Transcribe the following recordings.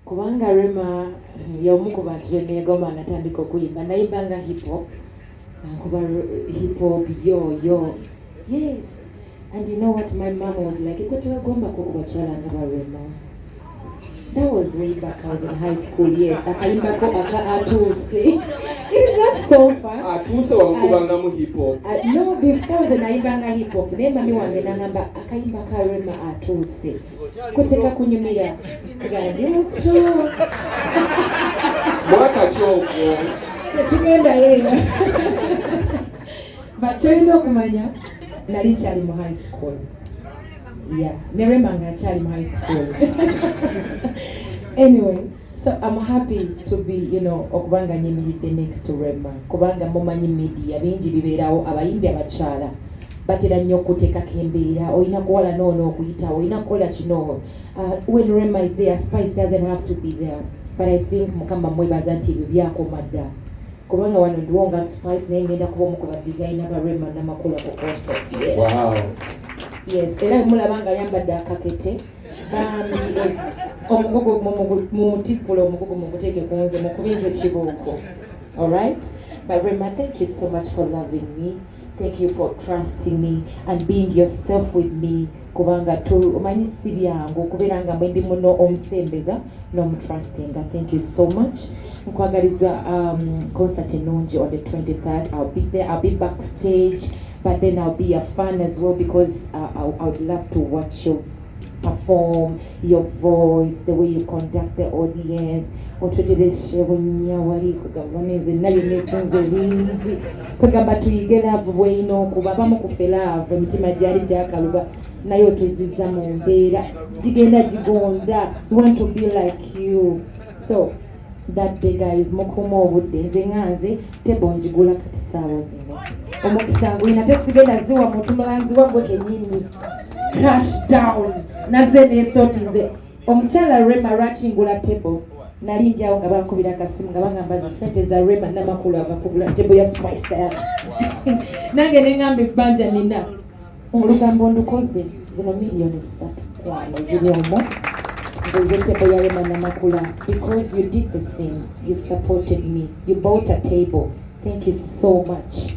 Kubanga Rema y'omu ku bantu be neegomba natandika okuyimba nayimbanga hip hop nkuba hip hop yo. Yes, and you know what, my mom was like, gwe tebagomba kubakyala nga ba Rema. That was way back, I was in high school. Yes, akayimbako atuuse. Is that so far? Atuuse wakubanga mu hip hop. No, before the nayimbanga hip hop. Ne mami wange nangamba akayimba ka Rema atuuse. Kuteka kunyumira. Gandi muto. Mwaka kyoko. Tekigenda yera. But kyolina okumanya nali nkyali mu high school. Yeah, ne Rema nga akyali mu high school. Anyway, so I'm happy to be, okubanga nyimiridde next to Rema. Kubanga mumanyi media bingi bibeerawo abayimbi abakyala batera nnyo okuteekako embeera, olina kuwala noono okuyitawo, olina kukola kino. When Rema is there, Spice doesn't have to be there. But I think Mukama mwebaza nti ebyo byakoma dda. Kubanga wano ndiwo nga Spice naye ngenda kuba omu ku badesigner ba Rema Namakula ku corsets. Wow. Yes, era mulabanga ayambadde akakete. Omugogo mumutikkula omugogo mumuteeke ku nze mukubinze kibuuko. Alright? But Rema, thank you so much for loving me. Thank you for trusting me and being yourself with me. Kubanga omanyi si byangu okubeera nga mwe ndi muno omusembeza n'omutrustinga. Thank you so much. Nkwagaliza concert ennungi on the 23rd. I'll be there. I'll be backstage. But then I'll be a fan as well because I would love to watch you perform, your voice, the way you conduct the audience. Otutereshe bunyawali kugaboneze nabi nesenze bingi kugamba tuyige love bwino kuba bamu kufela emitima gyali gyakaluba nayo tuziza mu mbeera gigenda gigonda. We want to be like you. So that day guys, mukuma obudde nze nganze tebonjigula kati saawa zino omukisa ngwina tesigenda ziwa mutumalanziwa gwe kenyini cash down naze nesotize omukyala Rema lwakingula table nali njawo nga bankubira akasimu nga bagamba zi sente za Rema Namakula ava kugula table ya Spice Diana. Nange neŋŋamba ebbanja nina olugambo ndukoze zino miliyoni 3 ziri omwo the table ya Rema Namakula because you did the same. You supported me. You bought a table. Thank you so much.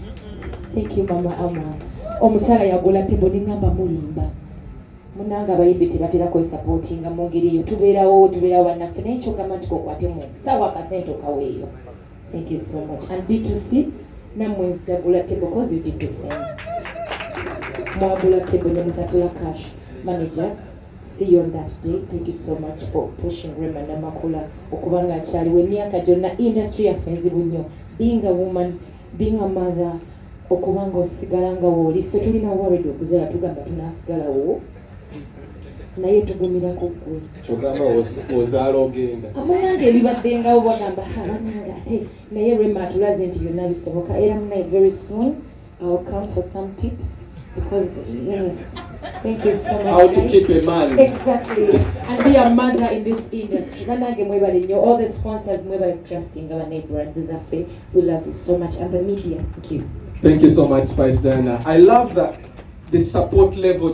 Thank you Mama Ama. Omukyala yagula table ningamba muyimba. Munanga abayimbi tebatera kwesupportinga mu ngeri eyo. Tubeerawo bannaffe n'ekyo gamba nti kokwate mu nsawo akasente okaweeyo. Thank you so much. And B2C nammwe nzitagula table because you did the same. Mwagula table ne musasula cash. Manager, see you on that day. Thank you so much for pushing Rema Namakula okubanga akyaliwo emyaka gyonna industry yaffe nzibu nnyo. Being a woman, being a mother, okubanga osigala nga wooli ffe tulina worried okuzaala tugamba tunaasigalawo naye tugumira ku ggwe kyogamba ozaala ogenda amunange ebibaddengawo bagamba abanange ate naye Rema atulaze nti byonna bisoboka era munaye very soon I'll come for some tips because yes, thank you so much. How to keep a man. Exactly. And be a mother in this industry. Banange mwebale nnyo, all the sponsors mwebale trusting our neighbors ezaffe. We love you so much and the media. Thank you. Thank you so much Spice Diana. I love that the support level